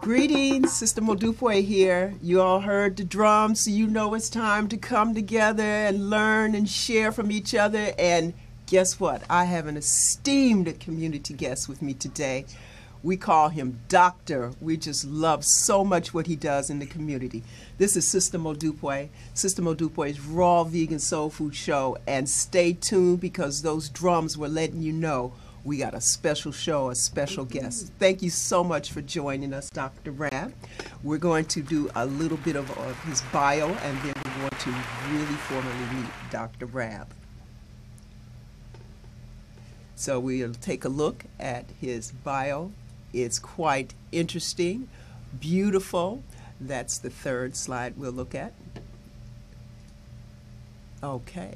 Greetings, Sister Modupe here. You all heard the drums, so you know it's time to come together and learn and share from each other. And guess what? I have an esteemed community guest with me today. We call him Doctor. We just love so much what he does in the community. This is Sister Modupe, Sister Modupe's Raw Vegan Soul Food Show. And stay tuned because those drums were letting you know we got a special show, a special guest. Thank you so much for joining us, Dr. Rab. We're going to do a little bit of his bio, and then we're going to really formally meet Dr. Rab. So we'll take a look at his bio. It's quite interesting, beautiful. That's the third slide we'll look at. Okay.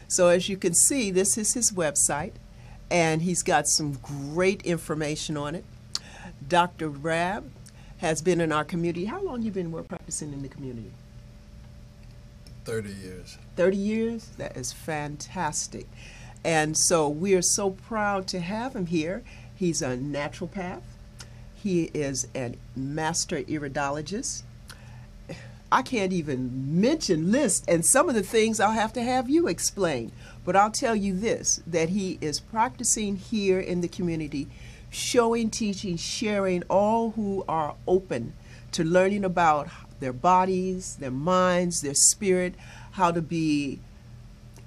So as you can see, this is his website, and he's got some great information on it. Dr. Rab has been in our community. How long you been practicing in the community? 30 years. 30 years? That is fantastic. And so we are so proud to have him here. He's a naturopath. He is a master iridologist. I can't even list, and some of the things I'll have to have you explain. But I'll tell you this, that he is practicing here in the community, showing, teaching, sharing all who are open to learning about their bodies, their minds, their spirit, how to be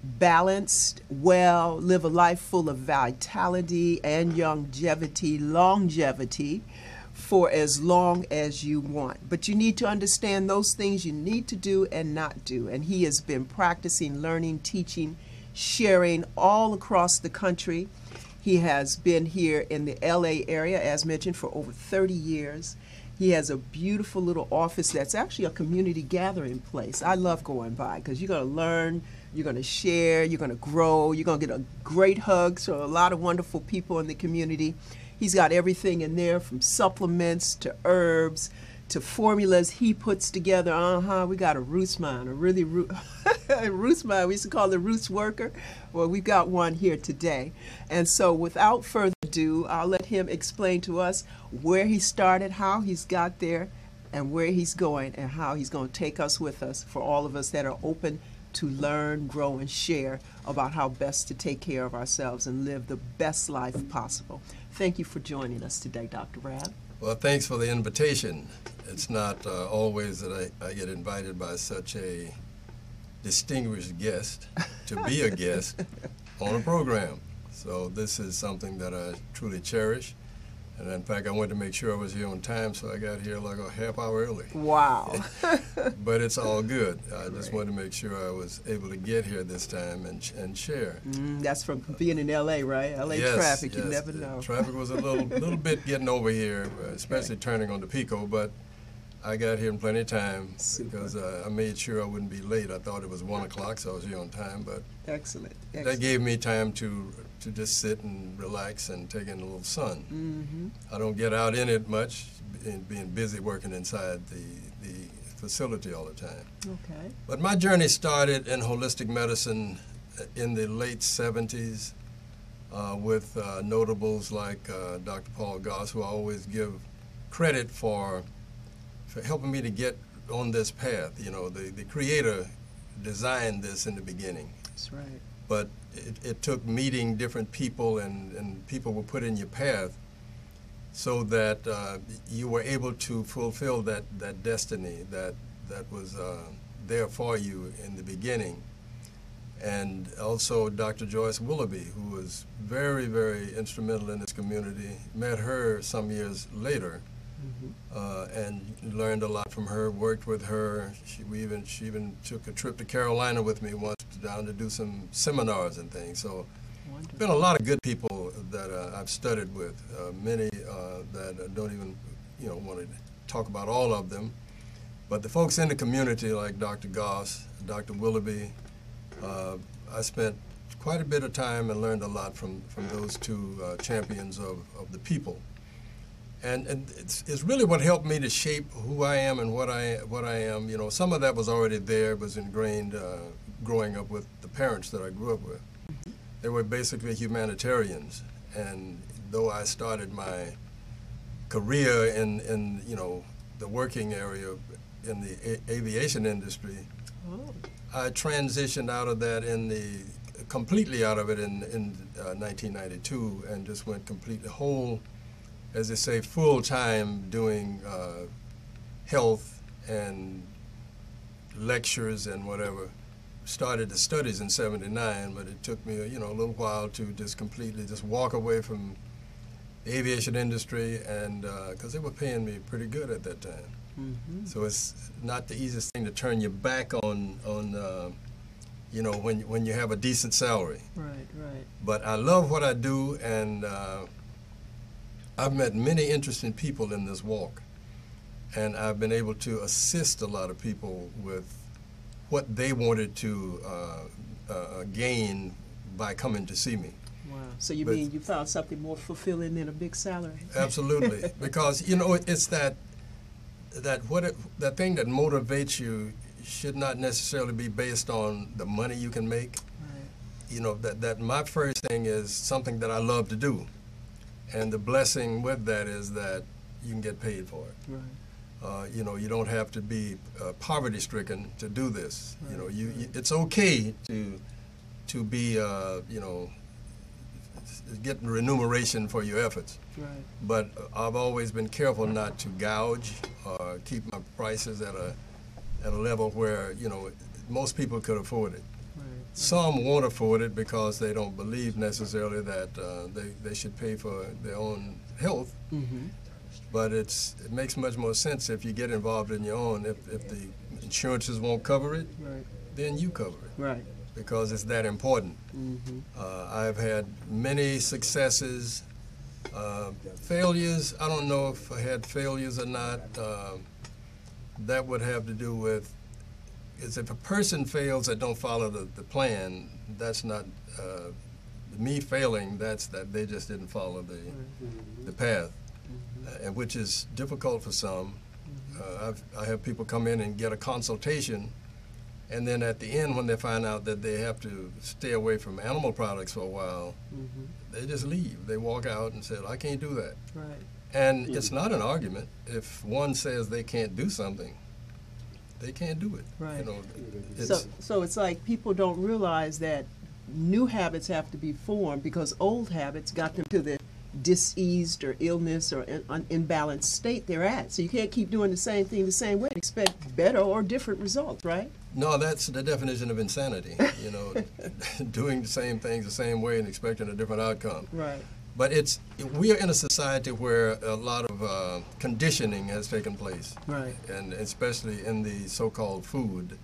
balanced, well, live a life full of vitality and longevity for as long as you want. But you need to understand those things you need to do and not do. And he has been practicing, learning, teaching, sharing all across the country. He has been here in the LA area, as mentioned, for over 30 years. He has a beautiful little office that's actually a community gathering place. I love going by because you're going to learn, you're going to share, you're going to grow, you're going to get a great hug from a lot of wonderful people in the community. He's got everything in there from supplements to herbs to formulas he puts together. We got a roots mind, a really roots mind. We used to call the roots worker. Well, we've got one here today. And so without further ado, I'll let him explain to us where he started, how he's got there, and where he's going, and how he's going to take us with us for all of us that are open to learn, grow, and share about how best to take care of ourselves and live the best life possible. Thank you for joining us today, Dr. Rab. Well, thanks for the invitation. It's not always that I get invited by such a distinguished guest to be a guest on a program. So this is something that I truly cherish. And in fact, I wanted to make sure I was here on time, so I got here like a half hour early. Wow. But it's all good. I just wanted to make sure I was able to get here this time and share. That's from being in L.A., right? L.A. Yes, traffic, yes. You never know. Traffic was a little bit getting over here, especially turning on the Pico, but I got here in plenty of time. Super. Because I made sure I wouldn't be late. I thought it was 1 o'clock, so I was here on time, but Excellent. that gave me time to just sit and relax and take in a little sun. I don't get out in it much, being busy working inside the facility all the time. Okay. But my journey started in holistic medicine in the late 70s with notables like Dr. Paul Goss, who I always give credit for helping me to get on this path. You know, the creator designed this in the beginning. That's right. But it took meeting different people and people were put in your path so that you were able to fulfill that destiny that was there for you in the beginning. And also Dr. Joyce Willoughby, who was very, very instrumental in this community. Met her some years later. And learned a lot from her, worked with her. She even took a trip to Carolina with me once down to do some seminars and things. So Wonderful. Been a lot of good people that I've studied with, many that I don't even want to talk about all of them. But the folks in the community like Dr. Goss, Dr. Willoughby, I spent quite a bit of time and learned a lot from those two champions of the people. And it's really what helped me to shape who I am and what I am. You know, some of that was already there, was ingrained growing up with the parents that I grew up with. They were basically humanitarians, and though I started my career in you know, the working area in the aviation industry. Oh. I transitioned out of that completely out of it in 1992, and just went completely whole, as they say, full time doing health and lectures and whatever. Started the studies in '79, but it took me, you know, a little while to just completely just walk away from the aviation industry, and because they were paying me pretty good at that time. Mm-hmm. So it's not the easiest thing to turn your back on you know, when you have a decent salary. Right, right. But I love what I do, and I've met many interesting people in this walk, and I've been able to assist a lot of people with what they wanted to gain by coming to see me. Wow. So you mean you found something more fulfilling than a big salary? Absolutely, because you know, it's that thing that motivates you should not necessarily be based on the money you can make. Right. You know, that my first thing is something that I love to do, and the blessing with that is that you can get paid for it. Right. You know, you don't have to be poverty-stricken to do this. Right. You know, it's okay to be you know, get remuneration for your efforts. Right. But I've always been careful not to gouge or keep my prices at a level where, you know, most people could afford it. Right. Some won't afford it because they don't believe necessarily that they should pay for their own health. Mm-hmm. But it makes much more sense if you get involved in your own. If the insurances won't cover it, Right. then you cover it. Right. Because it's that important. Mm-hmm. I've had many successes, failures. I don't know if I had failures or not. That would have to do with, is if a person fails that don't follow the plan, that's not me failing. That's that they just didn't follow the path, and which is difficult for some. I have people come in and get a consultation, and then at the end, when they find out that they have to stay away from animal products for a while, they just leave. They walk out and say, I can't do that. Right. And it's not an argument. If one says they can't do something, they can't do it. Right. You know, So it's like people don't realize that new habits have to be formed because old habits got them to the diseased or illness or imbalanced state they're at. So you can't keep doing the same thing the same way and expect better or different results, right? no, that's the definition of insanity. You know, doing the same things the same way and expecting a different outcome. Right. But we are in a society where a lot of conditioning has taken place. Right. And especially in the so-called food,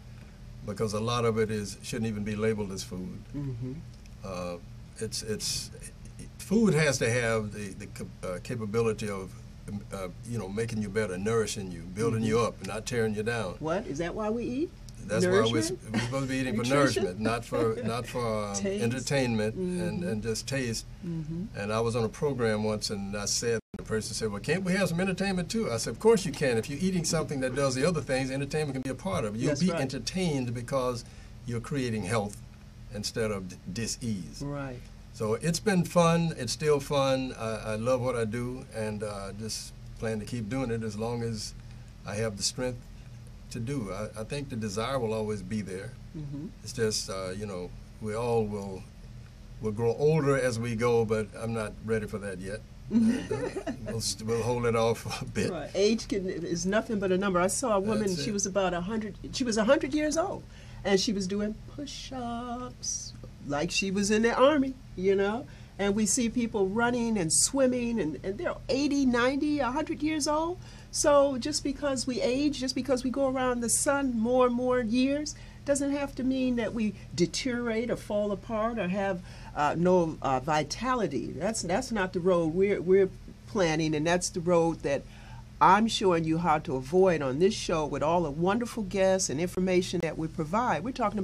because a lot of it shouldn't even be labeled as food. Mm-hmm. Food has to have the capability of you know, making you better, nourishing you, building you up, not tearing you down. What? Is that why we eat? That's why we're supposed to be eating for nourishment, not for entertainment and just taste. And I was on a program once, and I said, the person said, well, can't we have some entertainment too? I said, of course you can. If you're eating something that does the other things, entertainment can be a part of it. You'll be entertained because you're creating health instead of dis-ease. Right. So it's been fun. It's still fun. I love what I do, and just plan to keep doing it as long as I have the strength to do. I think the desire will always be there. It's just, you know, we all will grow older as we go, but I'm not ready for that yet. We'll hold it off a bit. Right. Age is nothing but a number. I saw a woman, she was about 100, she was 100 years old, and she was doing push-ups like she was in the army, you know? And we see people running and swimming, and they're 80, 90, 100 years old. So just because we age, just because we go around the sun more and more years, doesn't have to mean that we deteriorate or fall apart or have no vitality. That's not the road we're planning, and that's the road that I'm showing you how to avoid on this show with all the wonderful guests and information that we provide. We're talking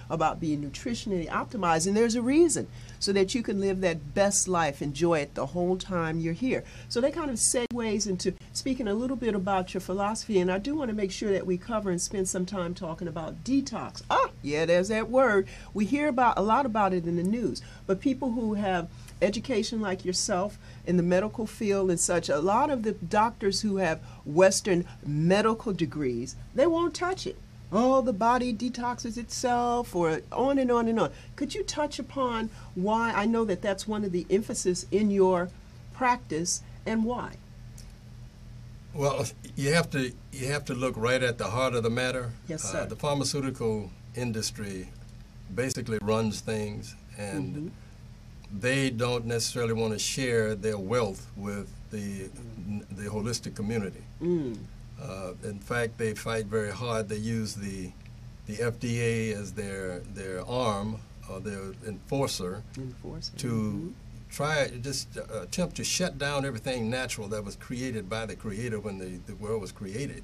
about being nutritionally optimized, and there's a reason, so that you can live that best life, enjoy it the whole time you're here. So that kind of segues into speaking a little bit about your philosophy, and I do want to make sure that we cover and spend some time talking about detox. Yeah, there's that word. We hear a lot about it in the news, but people who have education like yourself in the medical field and such, a lot of the doctors who have Western medical degrees, they won't touch it. Oh, the body detoxes itself, or on and on and on. Could you touch upon why? I know that that's one of the emphasis in your practice, and why? Well, you have to look right at the heart of the matter. Yes, sir. The pharmaceutical industry basically runs things, and they don't necessarily want to share their wealth with the holistic community. In fact, they fight very hard. They use the FDA as their arm or their enforcer to try just attempt to shut down everything natural that was created by the Creator when the world was created.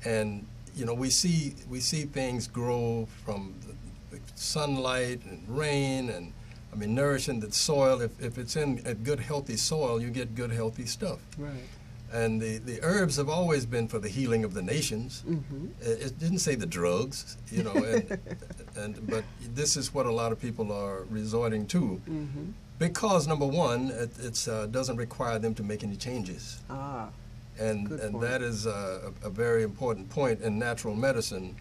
And you know, we see things grow from the sunlight and rain, and I mean, nourishing the soil. If it's in a good, healthy soil, you get good, healthy stuff. Right. And the herbs have always been for the healing of the nations. It didn't say the drugs, you know. But this is what a lot of people are resorting to, because number one, it doesn't require them to make any changes. And that is a very important point in natural medicine.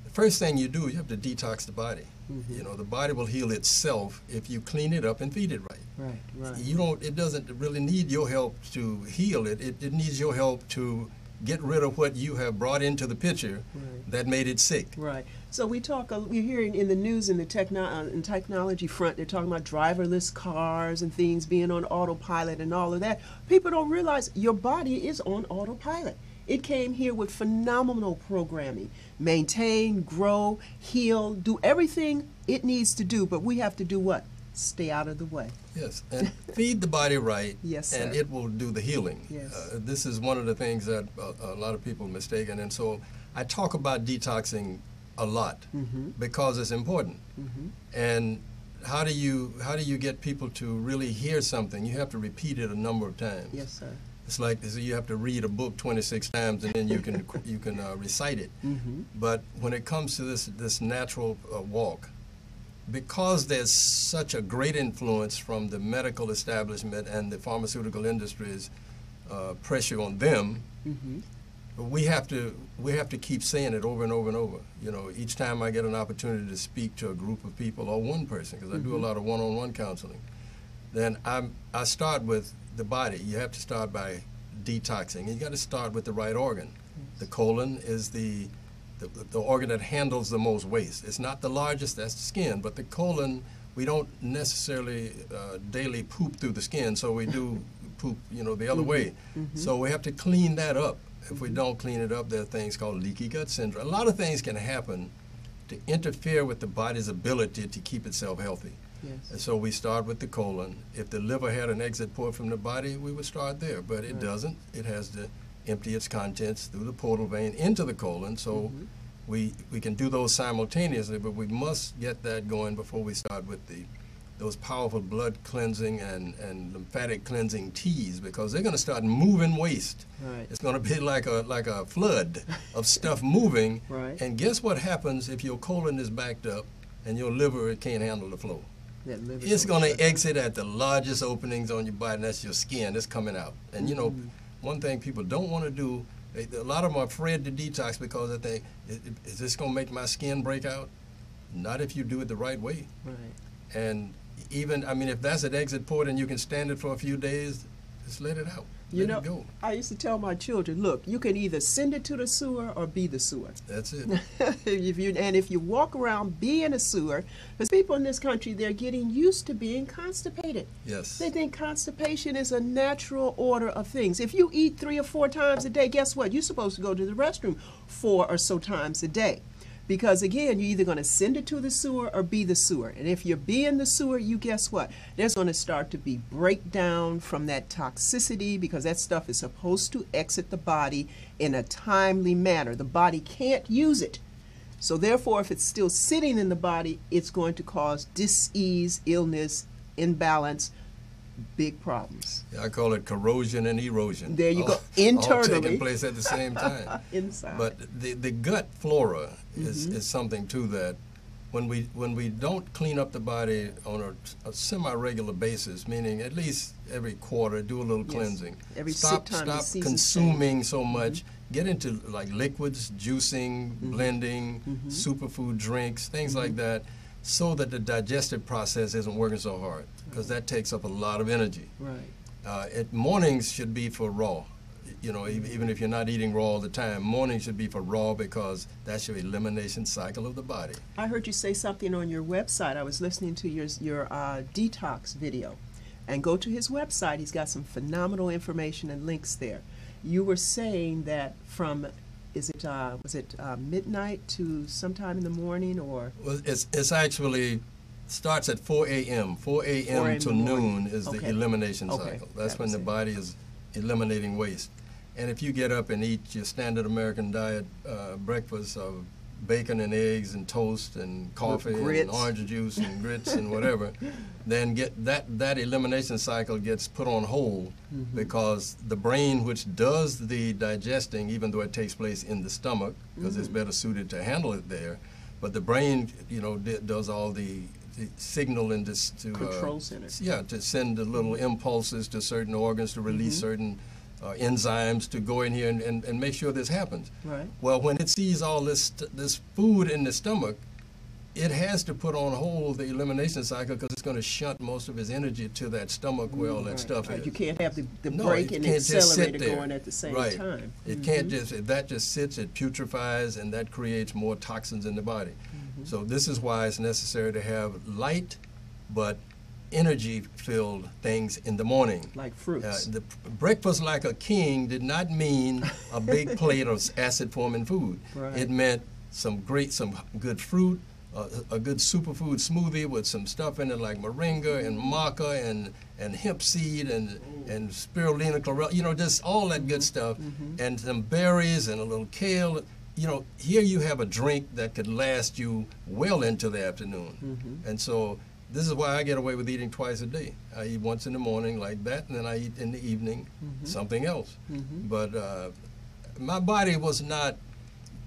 The first thing you do, you have to detox the body. You know, the body will heal itself if you clean it up and feed it right. Right. You don't. It doesn't really need your help to heal it. It needs your help to get rid of what you have brought into the picture that made it sick. Right. So we're hearing in the news in the technology front, they're talking about driverless cars and things being on autopilot and all of that. People don't realize your body is on autopilot. It came here with phenomenal programming. Maintain, grow, heal, do everything it needs to do, but we have to do what? Stay out of the way. Yes, and feed the body right, yes, and sir. it will do the healing. Yes. This is one of the things that a lot of people mistake, and so I talk about detoxing a lot because it's important. And how do you get people to really hear something? You have to repeat it a number of times. Yes, sir. It's like you have to read a book 26 times and then you can recite it. But when it comes to this natural walk, because there's such a great influence from the medical establishment and the pharmaceutical industry's pressure on them, we have to keep saying it over and over and over. You know, each time I get an opportunity to speak to a group of people or one person, because I do a lot of one-on-one counseling, then I start with the body. You have to start by detoxing. You got to start with the right organ. The colon is the organ that handles the most waste. It's not the largest, that's the skin, but the colon, we don't necessarily daily poop through the skin, so we do poop, you know, the other way. So we have to clean that up. If we don't clean it up, there are things called leaky gut syndrome. A lot of things can happen to interfere with the body's ability to keep itself healthy. Yes. And so we start with the colon. If the liver had an exit port from the body, we would start there, but it doesn't. It has to empty its contents through the portal vein into the colon, so we can do those simultaneously, but we must get that going before we start with those powerful blood cleansing and lymphatic cleansing teas, because they're going to start moving waste. Right. It's going to be like a flood of stuff moving. Right. And guess what happens if your colon is backed up and your liver can't handle the flow? It's going to exit at the largest openings on your body, and that's your skin. It's coming out. And you know, one thing people don't want to do, a lot of them are afraid to detox because they think, is this going to make my skin break out? Not if you do it the right way. Right. And even, I mean, if that's an exit port and you can stand it for a few days, just let it out. Let it go. I used to tell my children, look, you can either send it to the sewer or be the sewer. That's it. If you walk around being a sewer, because people in this country, they're getting used to being constipated. Yes. They think constipation is a natural order of things. If you eat 3 or 4 times a day, guess what? You're supposed to go to the restroom 4 or so times a day. Because again, you're either going to send it to the sewer or be the sewer. And if you're being the sewer, you guess what? There's going to start to be breakdown from that toxicity, because that stuff is supposed to exit the body in a timely manner. The body can't use it. So therefore, if it's still sitting in the body, it's going to cause dis-ease, illness, imbalance, big problems. Yeah, I call it corrosion and erosion. There you go. All Internally. taking place at the same time. Inside. But the gut flora is something too that when we don't clean up the body on a semi-regular basis, meaning at least every quarter, do a little cleansing. Every stop sick time the seasons consuming so much. Get into like liquids, juicing, blending, superfood drinks, things like that, so that the digestive process isn't working so hard, because that takes up a lot of energy. Right. Mornings should be for raw. You know, even if you're not eating raw all the time, morning should be for raw, because that's your elimination cycle of the body. I heard you say something on your website. I was listening to your detox video. And go to his website. He's got some phenomenal information and links there. You were saying that from, was it midnight to sometime in the morning, or? Well, it's actually starts at 4 a.m. 4 a.m. to noon is the elimination cycle. That's when the body is eliminating waste. And if you get up and eat your standard American diet breakfast of bacon and eggs and toast and coffee and orange juice and grits and whatever, then get that elimination cycle gets put on hold, because the brain, which does the digesting, even though it takes place in the stomach, because it's better suited to handle it there, but the brain, you know, does all the signal in this to control center. Yeah, to send the little impulses to certain organs to release certain enzymes to go in here and make sure this happens. Right. Well, when it sees all this food in the stomach, it has to put on hold the elimination cycle, because it's going to shunt most of its energy to that stomach where all that stuff is. You can't have the No, brake it and can't accelerator just sit there. going at the same Right. time. It can't just, if that just sits, it putrefies, and that creates more toxins in the body. So this is why it's necessary to have light but energy-filled things in the morning. Like fruits. The breakfast like a king did not mean a big plate of acid-forming food. Right. It meant some good fruit, a good superfood smoothie with some stuff in it like moringa and maca and hemp seed and spirulina chlorella, you know, just all that good stuff, and some berries and a little kale. You know, here you have a drink that could last you well into the afternoon. And so this is why I get away with eating twice a day. I eat once in the morning like that, and then I eat in the evening something else. But my body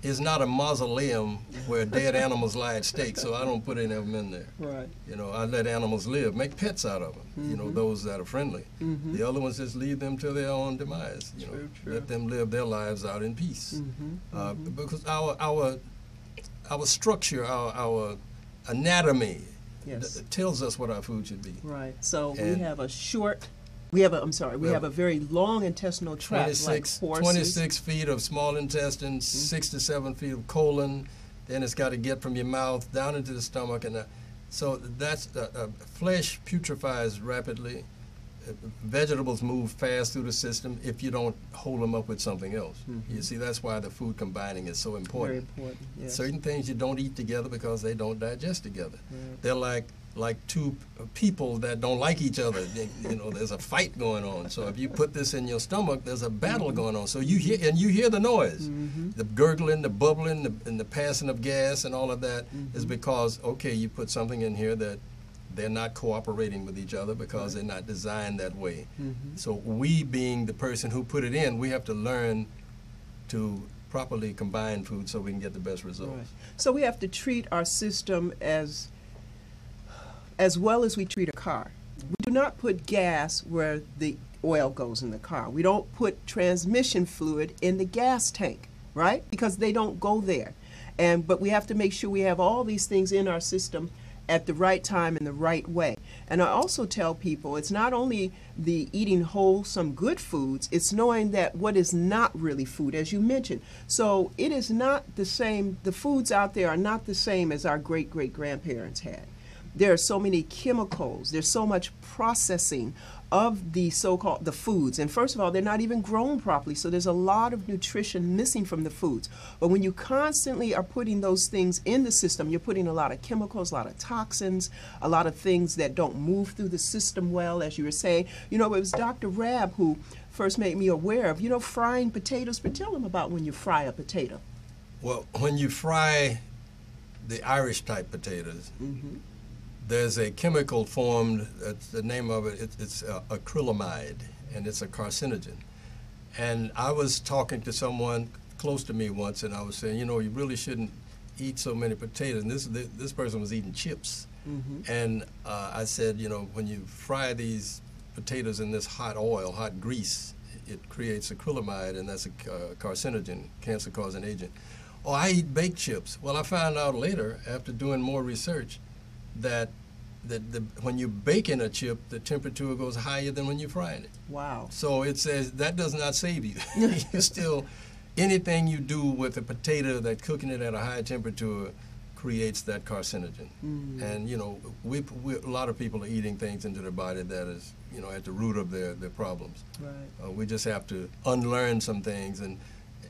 is not a mausoleum where dead animals lie at stake, so I don't put any of them in there. Right. You know, I let animals live, make pets out of them, you know, those that are friendly. The other ones just leave them to their own demise, you know, let them live their lives out in peace. Because our structure, our anatomy tells us what our food should be. Right. So we have we have a very long intestinal tract, like horses. 26 feet of small intestine, 6 to 7 feet of colon. Then it's got to get from your mouth down into the stomach, and so that's flesh putrefies rapidly. Vegetables move fast through the system if you don't hold them up with something else. You see, that's why the food combining is so important. Very important. Yes. Certain things you don't eat together because they don't digest together. They're like two people that don't like each other. You know, there's a fight going on. So if you put this in your stomach, there's a battle going on. So you hear the noise, the gurgling, the bubbling, and the passing of gas, and all of that is because you put something in here that they're not cooperating with each other because they're not designed that way. So we, being the person who put it in, we have to learn to properly combine food so we can get the best results. Right. So we have to treat our system as well as we treat a car. We do not put gas where the oil goes in the car. We don't put transmission fluid in the gas tank, right? Because they don't go there. But we have to make sure we have all these things in our system at the right time in the right way. And I also tell people it's not only the eating wholesome good foods, it's knowing that what is not really food, as you mentioned. So it is not the same, the foods out there are not the same as our great-great-grandparents had. There are so many chemicals, there's so much processing of the so-called the foods. And first of all, they're not even grown properly, so there's a lot of nutrition missing from the foods. But when you constantly are putting those things in the system, you're putting a lot of chemicals, a lot of toxins, a lot of things that don't move through the system well, as you were saying. You know, it was Dr. Rab who first made me aware of, you know, frying potatoes. But tell them about when you fry a potato. Well, when you fry the Irish type potatoes, there's a chemical formed, the name of it, it's acrylamide, and it's a carcinogen. And I was talking to someone close to me once, and I was saying, you know, you really shouldn't eat so many potatoes. And this person was eating chips. And I said, you know, when you fry these potatoes in this hot oil, hot grease, it creates acrylamide, and that's a carcinogen, cancer-causing agent. Oh, I eat baked chips. Well, I found out later, after doing more research, that when you bake in a chip, the temperature goes higher than when you're frying it. Wow. So it says that does not save you. You still, anything you do with a potato, that cooking it at a high temperature creates that carcinogen. And, you know, a lot of people are eating things into their body that is, you know, at the root of their problems. Right. We just have to unlearn some things. And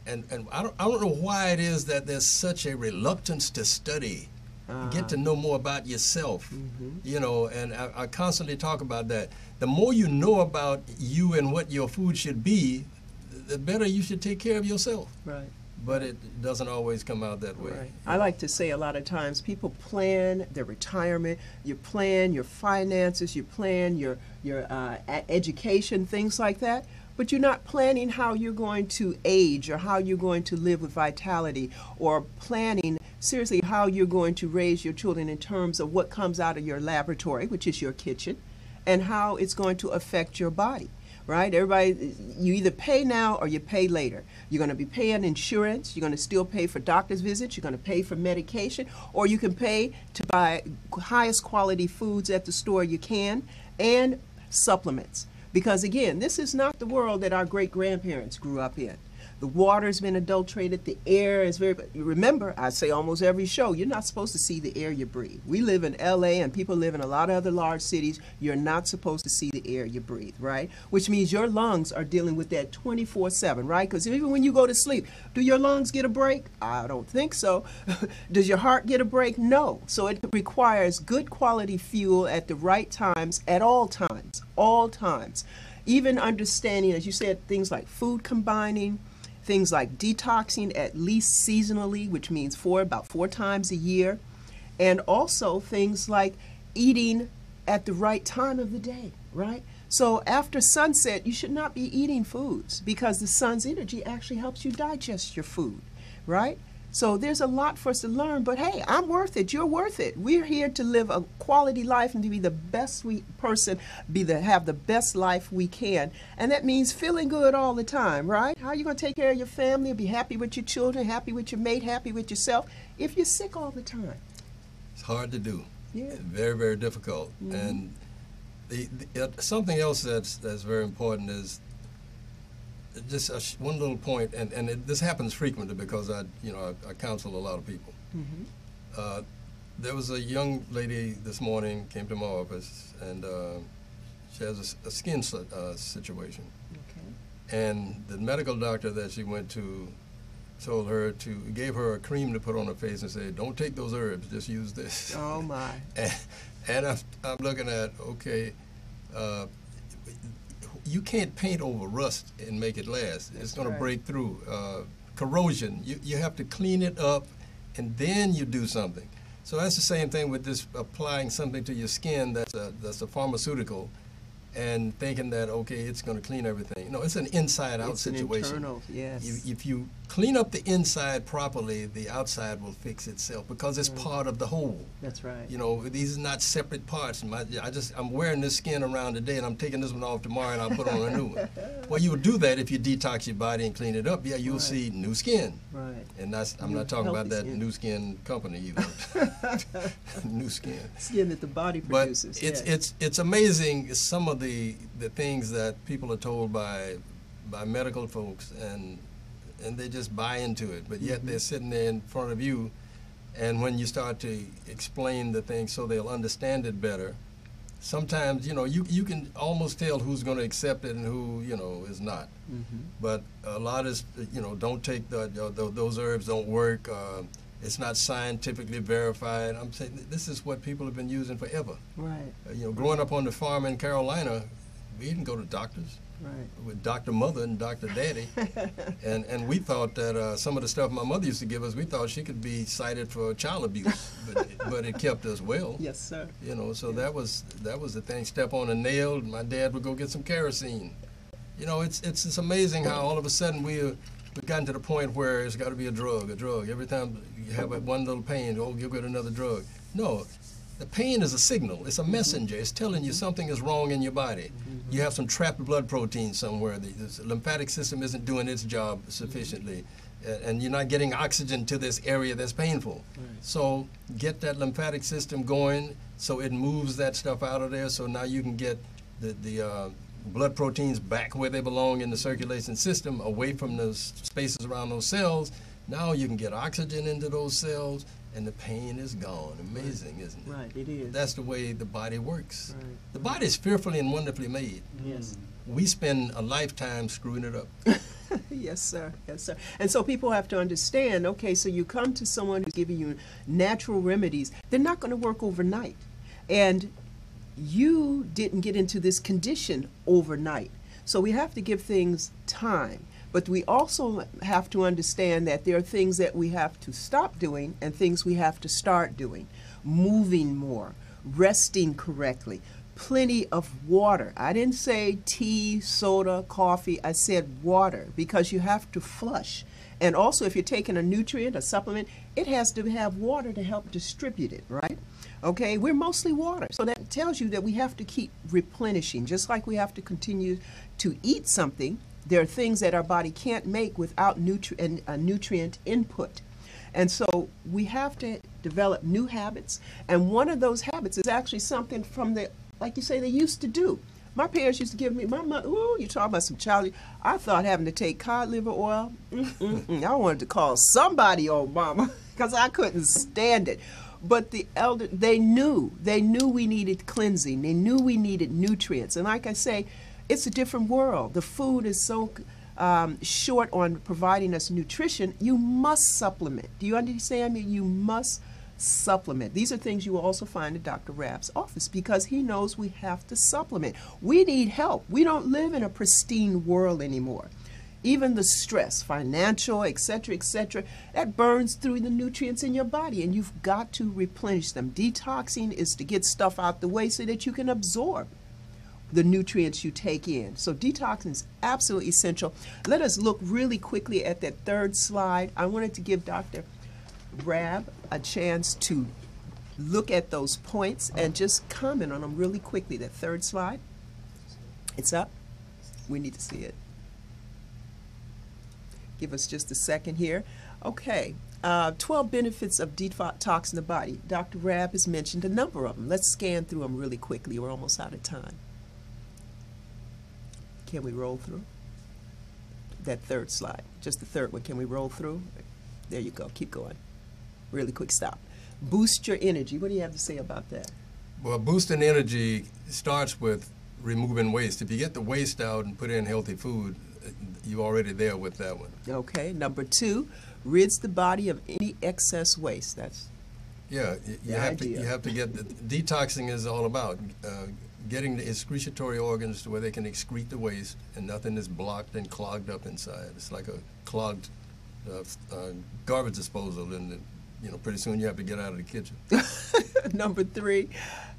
I don't know why it is that there's such a reluctance to study. Get to know more about yourself, you know, and I constantly talk about that. The more you know about you and what your food should be, the better you should take care of yourself. Right. But it doesn't always come out that way. Right. I like to say a lot of times people plan their retirement, you plan your finances, you plan your education, things like that. But you're not planning how you're going to age or how you're going to live with vitality, or planning seriously how you're going to raise your children in terms of what comes out of your laboratory, which is your kitchen, and how it's going to affect your body, right? Everybody, you either pay now or you pay later. You're going to be paying insurance, you're going to still pay for doctor's visits, you're going to pay for medication, or you can pay to buy highest quality foods at the store you can, and supplements. Because again, this is not the world that our great-grandparents grew up in. The water's been adulterated, the air is very, remember, I say almost every show, you're not supposed to see the air you breathe. We live in LA and people live in a lot of other large cities. You're not supposed to see the air you breathe, right? Which means your lungs are dealing with that 24/7, right? Because even when you go to sleep, do your lungs get a break? I don't think so. Does your heart get a break? No. So it requires good quality fuel at the right times, at all times, all times. Even understanding, as you said, things like food combining, things like detoxing at least seasonally, which means about four times a year, and also things like eating at the right time of the day, right? So after sunset, you should not be eating foods because the sun's energy actually helps you digest your food, right? So there's a lot for us to learn, but hey, I'm worth it. You're worth it. We're here to live a quality life and to be the best have the best life we can. And that means feeling good all the time, right? How are you going to take care of your family, be happy with your children, happy with your mate, happy with yourself, if you're sick all the time? It's hard to do. Yeah. It's very, very difficult. And something else that's very important is just one little point, and this happens frequently because I counsel a lot of people. There was a young lady this morning came to my office, and she has a skin situation. Okay. And the medical doctor that she went to gave her a cream to put on her face and said, "Don't take those herbs, just use this." Oh my! And I'm looking at, okay. You can't paint over rust and make it last. It's going to break through. Corrosion, you have to clean it up and then you do something. So that's the same thing with this applying something to your skin that's a pharmaceutical and thinking that, okay, it's going to clean everything. No, it's an inside-out situation. It's an internal, yes. If you clean up the inside properly, the outside will fix itself because it's part of the whole. That's right. You know, these are not separate parts. I'm wearing this skin around today, and I'm taking this one off tomorrow, and I'll put on a new one. Well, you would do that if you detox your body and clean it up. Yeah, you'll see new skin. Right. And I'm not talking about that new skin company either. New skin. Skin that the body produces. But it's amazing some of the things that people are told by medical folks, and they just buy into it, but yet they're sitting there in front of you, and when you start to explain the things so they'll understand it better, sometimes, you can almost tell who's going to accept it and who, is not. But a lot is, don't take those herbs, don't work. It's not scientifically verified. I'm saying this is what people have been using forever. Right. Growing up on the farm in Carolina, we didn't go to doctors. Right. With Dr. Mother and Dr. Daddy. and we thought that some of the stuff my mother used to give us, we thought she could be cited for child abuse, but it kept us well. Yes, sir. So that was the thing. Step on a nail, my dad would go get some kerosene. It's amazing how all of a sudden we've gotten to the point where it's got to be a drug. Every time you have one little pain, you'll get another drug. No, the pain is a signal. It's a messenger. It's telling you something is wrong in your body. You have some trapped blood protein somewhere. The lymphatic system isn't doing its job sufficiently, and you're not getting oxygen to this area that's painful. Right. So get that lymphatic system going so it moves that stuff out of there, so now you can get the blood proteins back where they belong in the circulation system, away from those spaces around those cells. Now you can get oxygen into those cells, and the pain is gone. Amazing, isn't it? Right, it is. That's the way the body works. Right. The body is fearfully and wonderfully made. Yes. We spend a lifetime screwing it up. Yes, sir. Yes, sir. And so people have to understand, okay, so you come to someone who's giving you natural remedies. They're not going to work overnight. And you didn't get into this condition overnight. So we have to give things time. But we also have to understand that there are things that we have to stop doing and things we have to start doing. Moving more, resting correctly, plenty of water. I didn't say tea, soda, coffee. I said water, because you have to flush. And also, if you're taking a nutrient, a supplement, it has to have water to help distribute it, right? Okay, we're mostly water. So that tells you that we have to keep replenishing. Just like we have to continue to eat something, there are things that our body can't make without nutrient input. And so we have to develop new habits. And one of those habits is actually something from like you say, they used to do. My parents used to give me, my mother, ooh, you talking about some child. I thought having to take cod liver oil, I wanted to call somebody on mama, because I couldn't stand it. But the elder, they knew we needed cleansing. They knew we needed nutrients. And like I say, it's a different world. The food is so short on providing us nutrition. You must supplement. Do you understand me? You must supplement. These are things you will also find in Dr. Rabb's office, because he knows we have to supplement. We need help. We don't live in a pristine world anymore. Even the stress, financial, etc., that burns through the nutrients in your body, and you've got to replenish them. Detoxing is to get stuff out the way so that you can absorb the nutrients you take in. So detoxing is absolutely essential. Let us look really quickly at that third slide. I wanted to give Dr. Rabb a chance to look at those points and just comment on them really quickly. That third slide, it's up. We need to see it. Give us just a second here. Okay, 12 benefits of detoxing the body. Dr. Rabb has mentioned a number of them. Let's scan through them really quickly. We're almost out of time. Can we roll through? That third slide, just the third one. Can we roll through? There you go. Keep going. Really quick stop. Boost your energy. What do you have to say about that? Well, boosting energy starts with removing waste. If you get the waste out and put in healthy food, you're already there with that one. Okay. Number 2, rids the body of any excess waste. That's you have to get detoxing is all about getting the excretory organs to where they can excrete the waste and nothing is blocked and clogged up inside. It's like a clogged garbage disposal, and pretty soon you have to get out of the kitchen. Number 3,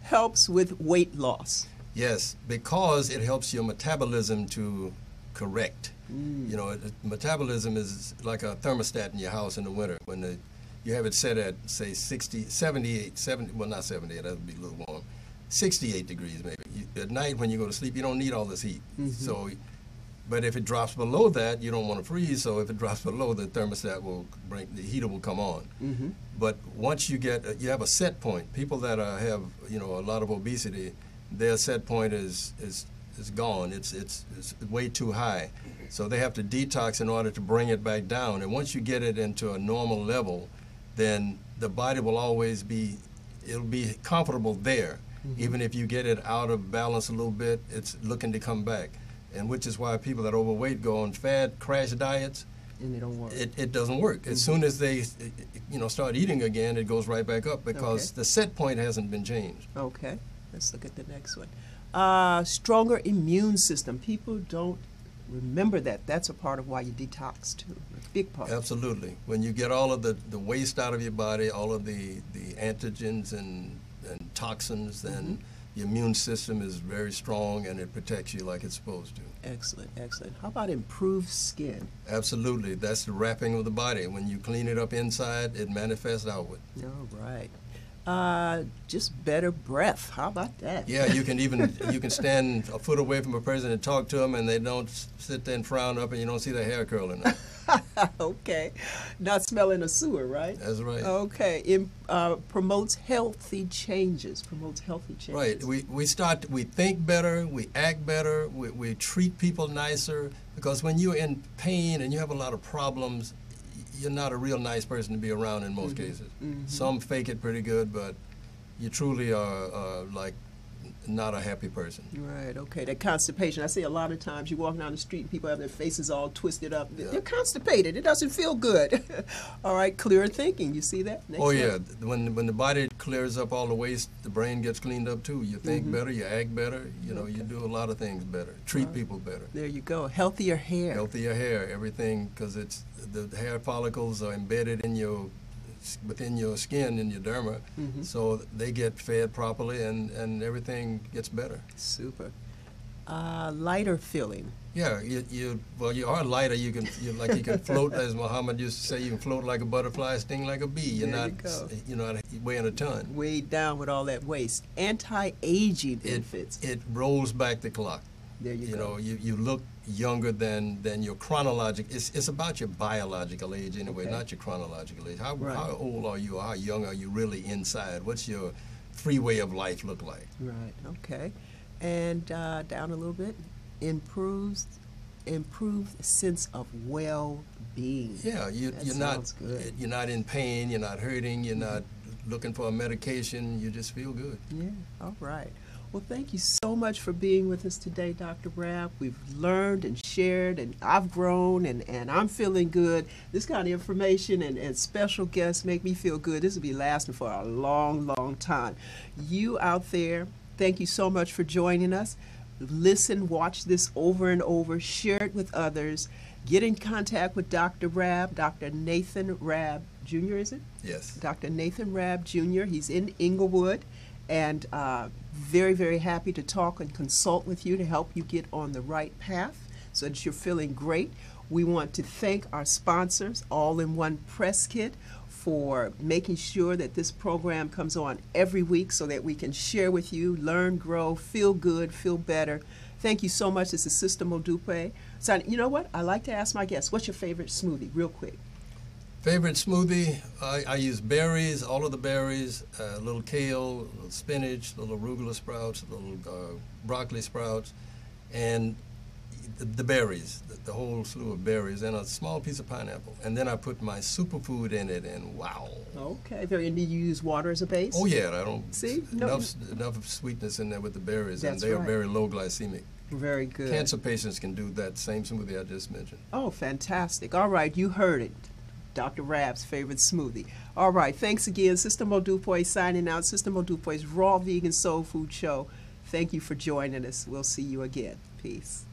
helps with weight loss. Yes, because it helps your metabolism to correct. Metabolism is like a thermostat in your house in the winter. When you have it set at, say, 78, well, not 78, that would be a little warm, 68 degrees maybe. At night when you go to sleep, you don't need all this heat. So, but if it drops below that, you don't want to freeze, so if it drops below, the thermostat will the heater will come on. But once you have a set point. People that have, a lot of obesity, their set point is gone. It's way too high. So they have to detox in order to bring it back down. And once you get it into a normal level, then the body will always it'll be comfortable there. Even if you get it out of balance a little bit, it's looking to come back. And which is why people that are overweight go on fad crash diets. And they don't work. It doesn't work. As soon as they, start eating again, it goes right back up because the set point hasn't been changed. Okay, let's look at the next one. Stronger immune system. People don't remember that. That's a part of why you detox too. A big part. Absolutely. When you get all of the waste out of your body, all of the antigens and toxins, then your immune system is very strong and it protects you like it's supposed to. Excellent, excellent. How about improved skin? Absolutely. That's the wrapping of the body. When you clean it up inside, it manifests outward. All right. Just better breath. How about that? Yeah, you can stand a foot away from a person and talk to them, and they don't sit there and frown up, and you don't see their hair curling up. Okay, not smelling a sewer, right? That's right. Okay, promotes healthy changes. Promotes healthy changes. Right. We think better. We act better. We treat people nicer because when you're in pain and you have a lot of problems, you're not a real nice person to be around in most cases. Some fake it pretty good, but you truly are like not a happy person. Right, okay. That constipation. I see a lot of times you walk down the street and people have their faces all twisted up. Yeah. They're constipated. It doesn't feel good. All right, clear thinking. You see that? Next Yeah. When the body clears up all the waste, the brain gets cleaned up too. You think better, you act better, you do a lot of things better. Treat people better. There you go. Healthier hair. Healthier hair, everything, because the hair follicles are embedded within your skin, in your derma, so they get fed properly and everything gets better. Super. Lighter feeling. Yeah, you are lighter. You can float, as Muhammad used to say. You can float like a butterfly, sting like a bee. You're not weighing a ton. Weighed down with all that waste. Anti-aging benefits. It rolls back the clock. There you go. You look younger than your chronological. It's about your biological age anyway, not your chronological age. How old are you, or how young are you really inside? What's your free way of life look like? Right. Okay. And down a little bit, improved sense of well-being. Yeah, you're not in pain. You're not hurting. You're not looking for a medication. You just feel good. Yeah. All right. Well, thank you so much for being with us today, Dr. Rabb. We've learned and shared, and I've grown, and I'm feeling good. This kind of information and special guests make me feel good. This will be lasting for a long, long time. You out there, thank you so much for joining us. Listen, watch this over and over, share it with others. Get in contact with Dr. Rabb, Dr. Nathan Rabb Jr., is it? Yes. Dr. Nathan Rabb Jr., he's in Inglewood, and very, very happy to talk and consult with you to help you get on the right path so that you're feeling great. We want to thank our sponsors, All-in-One Press Kit, for making sure that this program comes on every week so that we can share with you, learn, grow, feel good, feel better. Thank you so much. This is Sistah Modupe. So, you know what? I like to ask my guests, what's your favorite smoothie, real quick? Favorite smoothie, I use berries, all of the berries, a little kale, a little spinach, a little arugula sprouts, a little broccoli sprouts, and the berries, the whole slew of berries, and a small piece of pineapple. And then I put my superfood in it, and wow. Okay. And do you use water as a base? Oh, yeah. I don't. See? Enough sweetness in there with the berries, and they are very low glycemic. Very good. Cancer patients can do that same smoothie I just mentioned. Oh, fantastic. All right. You heard it. Dr. Rabb's favorite smoothie. All right, thanks again. Sistah Modupe signing out. Sistah Modupe's Raw Vegan Soul Food Show. Thank you for joining us. We'll see you again. Peace.